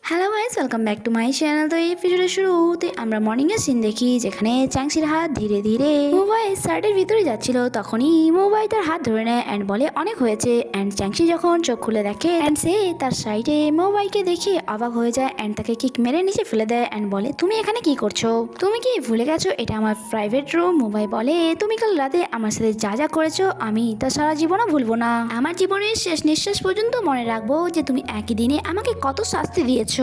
Hello guys, welcome back to my channel. তো এই ভিডিওর শুরুতে আমরা মর্নিং এর সিন দেখি, যেখানে চ্যাংসির হাত ধীরে ধীরে মোবাইল শার্টের ভিতরে যাচ্ছিল। তখনই মোবাইল তার হাত ধরে নেয় অ্যান্ড বলে অনেক হয়েছে। অ্যান্ড চ্যাংসি যখন চোখ খুলে দেখে অ্যান্ড সে তার সাইডে মোবাইলকে দেখে অবাক হয়ে যায় অ্যান্ড তাকে কিক মেরে নিচে ফেলে দেয় অ্যান্ড বলে, তুমি এখানে কি করছো? তুমি কি ভুলে গেছো এটা আমার প্রাইভেট রুম? মোবাইল বলে, তুমি কাল রাতে আমার সাথে যা যা করেছো আমি তা সারা জীবনও ভুলবো না। আমার জীবনের শেষ নিঃশ্বাস পর্যন্ত মনে রাখবো যে তুমি একই দিনে আমাকে কত শাস্তি দিয়েছো।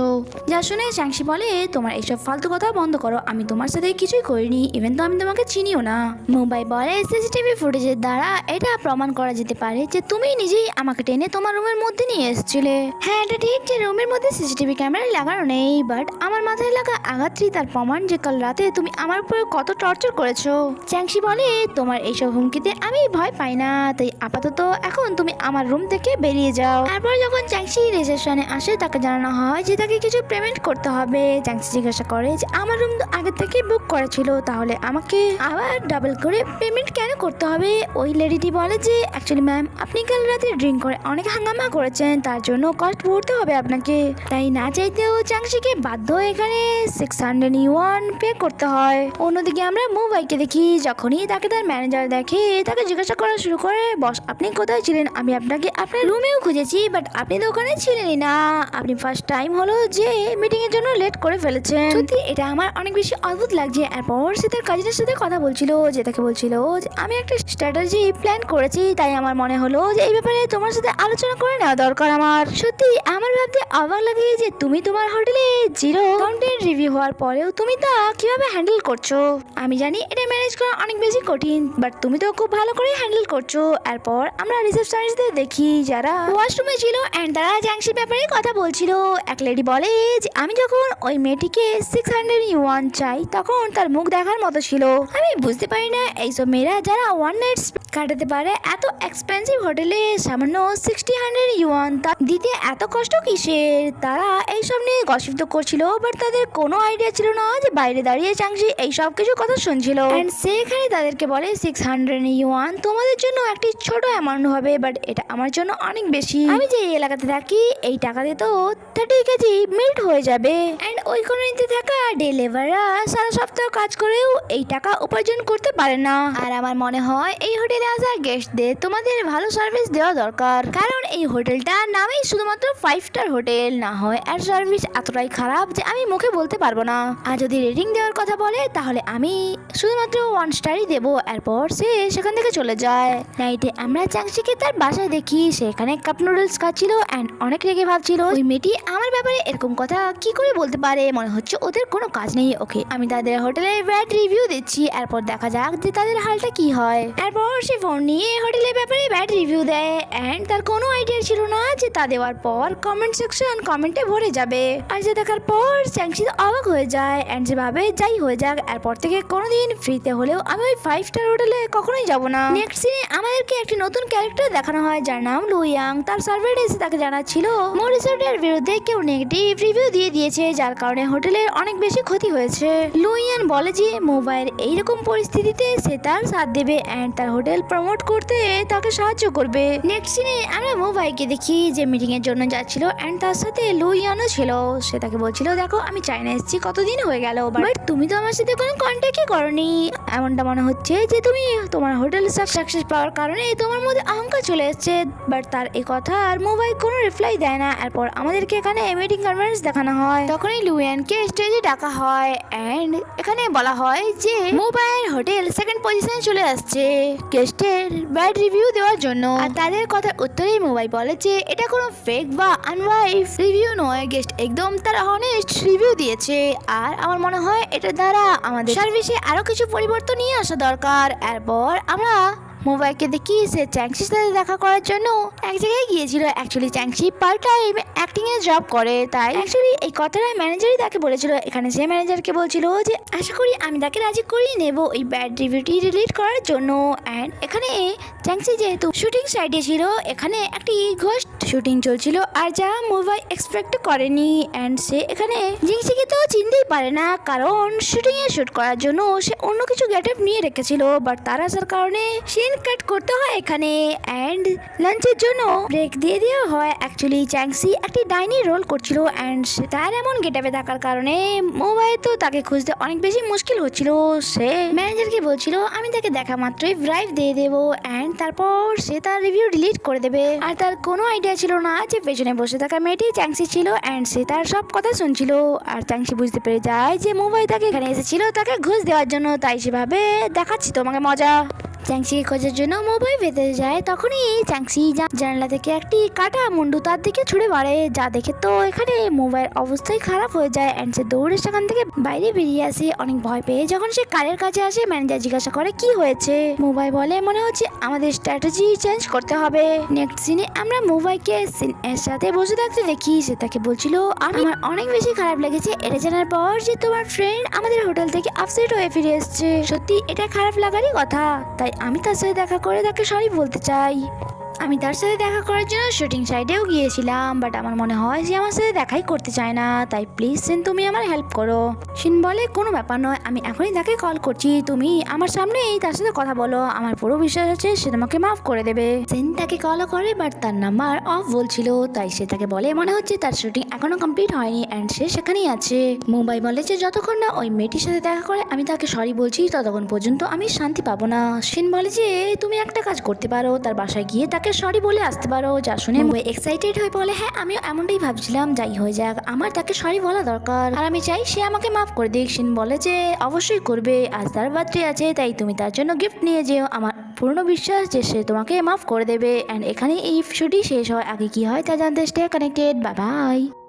যা শুনে চ্যাংসি বলে, তোমার এইসব ফালতু কথা বন্ধ করো, আমি তোমার সাথে কিছুই করিনি, ইভেন তো আমি তোমাকে চিনিও না। মোবাইল বলে, সিসিটিভি ফুটেজের দ্বারা এটা প্রমাণ করা যেতে পারে যে তুমি নিজেই আমাকে টেনে তোমার রুমের মধ্যে নিয়ে এসেছিলে। হ্যাঁ, এটা ঠিক যে রুমের মধ্যে সিসিটিভি ক্যামেরা লাগানো নেই, বাট আমার মাথায় লাগা আঘাতটি তার প্রমাণ যে কাল রাতে তুমি আমার উপরে কত টর্চার করেছো। চ্যাংসি বলে, তোমার এইসব হুমকিতে আমি ভয় পাই না, তাই আপাতত এখন তুমি আমার রুম থেকে বেরিয়ে যাও। তারপর যখন চ্যাংসি রিসেপশনে আসে তাকে জানানো হয় যে তাকে কিছু পেমেন্ট করতে হবে। চ্যাংসি জিজ্ঞাসা করে যে আমার রুম তো আগে থেকে বুক করা ছিল, তাহলে আমাকে আবার ডাবল করে পেমেন্ট কেন করতে হবে? ওই লেডিটি বলে যে অ্যাকচুয়ালি ম্যাম, আপনি কাল রাতে ড্রিঙ্ক করে অনেক হাঙ্গামা করেছেন, তার জন্য কস্ট ভরতে হবে আপনাকে। তাই না চাইতেও চ্যাংসিকে বাধ্য এখানে 600 ইউয়ান পে করতে হয়। অন্যদিকে আমরা মোবাইলকে দেখি, যখনই তাকে তার ম্যানেজার দেখে তাকে জিজ্ঞাসা করা শুরু করে, বস আপনি কোথায় ছিলেন? আমি আপনাকে আপনার রুমেও খুঁজেছি, বাট আপনি তো ওখানে ছিলেনই না। আপনি ফার্স্ট টাইম হলো যে মিটিং এর জন্য লেট করে ফেলেছেন। সত্যি এটা আমার অনেক বেশি অদ্ভুত লাগছে। এরপর সে তার কাজিনের সাথে কথা বলছিল, যে তাকে বলছিল যে আমি একটা স্ট্র্যাটেজি প্ল্যান করেছি, তাই আমার মনে হলো যে এই ব্যাপারে তোমার সাথে আলোচনা করে নেওয়া দরকার আমার। সত্যি আমার ভাবতে অবাক লাগে যে তুমি তোমার হোটেলে জিরো কন্টেন্ট রিভিউ হওয়ার পরেও তুমি তা কিভাবে হ্যান্ডেল করছো। আমি জানি এটা ম্যানেজ করা অনেক বেশি কঠিন, বাট তুমি তো খুব ভালো করে হ্যান্ডেল করছো। এরপর আমরা রিসেপশনিস্টদের দেখি যারা ওয়াশরুমে ছিল এন্ড তারা চ্যাংসির ব্যাপারে কথা বলছিল। এক লেডি বলে যে আমি যখন ওই মেয়েটিকে 600 ইউয়ান চাই তখন তার মুখ দেখার মতো ছিল। আমি বুঝতে পারি না এইসব মেয়েরা যারা ওয়ান নাইট কাটাতে পারে এত এক্সপেন্সিভ হোটেলে সামান্য 60 ইউয়ান দিতে এত কষ্ট কিসের। তারা এইসব নিয়ে গসিপ তো করছিল, বাট তাদের কোনো আইডিয়া ছিল না যে বাইরে দাঁড়িয়ে চ্যাংসি এইসব কিছু কথা শুনছিল। এন্ড সেখানে তাদেরকে বলে 600 ইউয়ান তোমাদের জন্য একটি ছোট অ্যামাউন্ট হবে, বাট এটা আমার জন্য অনেক বেশি। আমি যে এলাকাতে থাকি এই টাকাতে তো 30 কেজি মিল্ট হয়ে যাবে। এন্ড ওই কলোনিতে থাকা ডে লেবাররা সারা সপ্তাহ কাজ করেও এই টাকা উপার্জন করতে পারে না। আর আমার মনে হয় এই হোটেলে আসা গেস্টদের তোমাদের ভালো সার্ভিস দেওয়া দরকার, কারণ এই হোটেলটা নামেই শুধুমাত্র 5 স্টার হোটেল, না হয় আর সার্ভিস এতটাই খারাপ যে আমি মুখে বলতে পারবো না। আর যদি রেটিং দেওয়ার কথা বলে তাহলে আমি শুধুমাত্র 1 স্টারই দেবো। এরপর সে সেখান থেকে চলে যায়। নাইটে আমরা চ্যাংসিকে তার বাসায় দেখি, সেখানে কাপ নুডলস খাচ্ছিল এন্ড অনেক রেগে ভাবছিল ওই মেয়েটি আমার ব্যাপারে এরকম কথা কি করে বলতে পারে, মনে হচ্ছে ওদের কোনো কাজ নেই। ওকে, আমি তাদের হোটেলের ব্যাড রিভিউ দিচ্ছি, এরপর দেখা যাক যে তাদের হালটা কি হয়। এরপর সে ফোন নিয়ে হোটেলের ব্যাপারে ব্যাড রিভিউ দেয় এন্ড তার কোনো আইডিয়া ছিল না যে তা দেওয়ার পর কমেন্ট সেকশন কমেন্টে ভরে যাবে। আর যে দেখার পর চ্যাংসি অবাক হয়ে যায় এন্ড যে ভাবে যাই হয়ে যাক, এরপর থেকে কোনোদিন ফ্রিতে হলেও আমি ওই 5 স্টার হোটেলে কখনোই যাব না। নেক্সট সিনে আমাদেরকে একটি নতুন ক্যারেক্টার দেখানো হয় যার নাম লুইয়াং। তার সার্ভেন্ট এসে তাকে জানাচ্ছিল মরিসোটের বিরুদ্ধে কেউ নেগেটিভ রিভিউ দিয়ে দিয়েছে, যার কারণে হোটেলের অনেক বেশি ক্ষতি হয়েছে। লুইয়ান বলে যে মোবাইল এইরকম পরিস্থিতিতে সে তার সাথ দেবে এন্ড তার হোটেল প্রমোট করতে তাকে সাহায্য করবে। নেক্সট সিনে আমরা মোবাইলকে দেখি যে মিটিং এর জন্য যাচ্ছিল এন্ড তার সাথে লুইয়ানও ছিল। সে তাকে বলছিল, দেখো আমি চায়না এসেছি কতদিন হয়ে গেল, বাট তুমি তো আমার সাথে কোনো কন্ট্যাক্টই করনি। এমনটা মনে হচ্ছে যে তুমি তোমার হোটেল সাকসেস পাওয়ার কারণে তোমার মধ্যে অহংকার চলে এসেছে। বাট তার এই কথা আর মোবাইল কোনো রিপ্লাই দেয় না। এরপর আমাদেরকে এখানে মিটিং কনফারেন্স দেখানো হয়। তখনই লুইয়ানকে স্টেজে ডাকা হয় এন্ড এখানে বলা হয় যে মোবাইল হোটেল সেকেন্ড পজিশনে চলে আসছে গেস্টের ব্যাড রিভিউ দেওয়ার জন্য। আর তাদের কথার উত্তরেই মোবাইল বলে যে এটা কোনো ফেক বা আনওয়াইফ রিভিউ নয়, গেস্ট একদম তার অনেস্ট রিভিউ দিয়েছে। আর আমার মনে হয় এটা দ্বারা আমাদের সার্ভিসে আরো কিছু পরিবর্তন নিয়ে আসা দরকার। এরপর আমরা মোবাইলকে দেখি সে চ্যাংসির সাথে দেখা করার জন্য এক জায়গায় গিয়েছিল। অ্যাকচুয়ালি চ্যাংসি পার্ট টাইম অ্যাক্টিং এর জব করে, তাই অ্যাকচুয়ালি এই কথাটা ম্যানেজারই তাকে বলেছিল। এখানে সে ম্যানেজারকে বলছিল যে আশা করি আমি তাকে রাজি করিয়ে নেব ওই ব্যাড রিভিউটি ডিলিট করার জন্য। অ্যান্ড এখানে চ্যাংসি যেহেতু শুটিং সাইটে ছিল, এখানে একটি ঘোস্ট শুটিং চলছিল আর যা মোবাইল এক্সপেক্ট করেনি। অ্যান্ড সে এখানে জিংসিকে তো চিনতেই পারে না, কারণ শুটিং এ শুট করার জন্য সে অন্য কিছু গেটআপ নিয়ে রেখেছিল, বাট তার আসার কারণে সে সিন কাট করতে হয় এখানে অ্যান্ড লাঞ্চের জন্য ব্রেক দিয়ে দেওয়া হয়। অ্যাকচুয়ালি চ্যাংসি একটি ডাইনি রোল করছিল অ্যান্ড তার এমন গেটাপে থাকার কারণে মোবাইল তো তাকে খুঁজতে অনেক বেশি মুশকিল হচ্ছিল। সে ম্যানেজারকে বলছিল আমি তাকে দেখা মাত্রই ব্রাইভ দিয়ে দেবো অ্যান্ড তারপর সে তার রিভিউ ডিলিট করে দেবে। আর তার কোনো আইডিয়া ছিল না যে পেছনে বসে থাকা মেয়েটি চ্যাংসি ছিল অ্যান্ড সে তার সব কথা শুনছিল। আর চ্যাংসি বুঝতে পেরে যায় যে মোবাইল তাকে এখানে এসেছিল তাকে ঘুষ দেওয়ার জন্য, তাই সেভাবে দেখাচ্ছি তোমাকে মজা। চ্যাংসিকে খোঁজার জন্য মোবাইল ভেতরে যায়, তখনই চ্যাংসি জানলা থেকে একটি কাটা মুন্ডু তার দিকে ছুড়ে মারে, যা দেখে তো এখানে মোবাইল অবস্থাই খারাপ হয়ে যায় অ্যান্ড সে দৌড়ে সেখান থেকে বাইরে বেরিয়ে আসে অনেক ভয় পেয়ে। যখন সে কারের কাছে আসে ম্যানেজার জিজ্ঞাসা করে কি হয়েছে। মোবাইল বলে মনে হচ্ছে আমাদের স্ট্র্যাটেজি চেঞ্জ করতে হবে। নেক্সট সিনে আমরা মোবাইলকে এর সাথে বসে থাকতে দেখি। সে তাকে বলছিল আমার অনেক বেশি খারাপ লেগেছে এটা জানার পর যে তোমার ফ্রেন্ড আমাদের হোটেল থেকে আপসেট হয়ে ফিরে এসছে। সত্যি এটা খারাপ লাগারই কথা, তাই আমি তার সাথে দেখা করে তাকে সরি বলতে চাই। আমি তার সাথে দেখা করার জন্য শুটিং সাইডেও গিয়েছিলাম, বাট আমার মনে হয় যে আমার সাথে দেখাই করতে চায় না, তাই প্লিজ সিন তুমি আমার হেল্প করো। সিন বলে কোনো ব্যাপার নয়, আমি এখনই তাকে কল করছি, তুমি আমার সামনেই তার সাথে কথা বলো, আমার পুরো বিশ্বাস আছে সে তোমাকে মাফ করে দেবে। সিন তাকে কলও করে বাট তার নাম্বার অফ বলছিল, তাই সে তাকে বলে মনে হচ্ছে তার শুটিং এখনো কমপ্লিট হয়নি অ্যান্ড সে সেখানেই আছে। মুম্বাই বলে যে যতক্ষণ না ওই মেয়েটির সাথে দেখা করে আমি তাকে সরি বলছি ততক্ষণ পর্যন্ত আমি শান্তি পাবো না। সিন বলে যে তুমি একটা কাজ করতে পারো, তার বাসায় গিয়ে তাকে সরি বলে আসতে পারো। যা শুনে মুম্বাই এক্সাইটেড হয়ে বলে হ্যাঁ আমিও এমনটাই ভাবছিলাম, যাই হয়ে যাক আমার তাকে সরি বলা দরকার আর আমি চাই সে আমাকে মাফ করে দিক। সিন বলে যে অবশ্যই করবে, আজ তার বার্থডে আছে তাই তুমি তার জন্য গিফট নিয়ে যেও, আমার পূর্ণ বিশ্বাস যে সে তোমাকে মাফ করে দেবে। অ্যান্ড এখানে এই এপিসোডটি শেষ হয়, আগে কি হয় তা জানতে স্টে কানেক্টেড। Bye bye.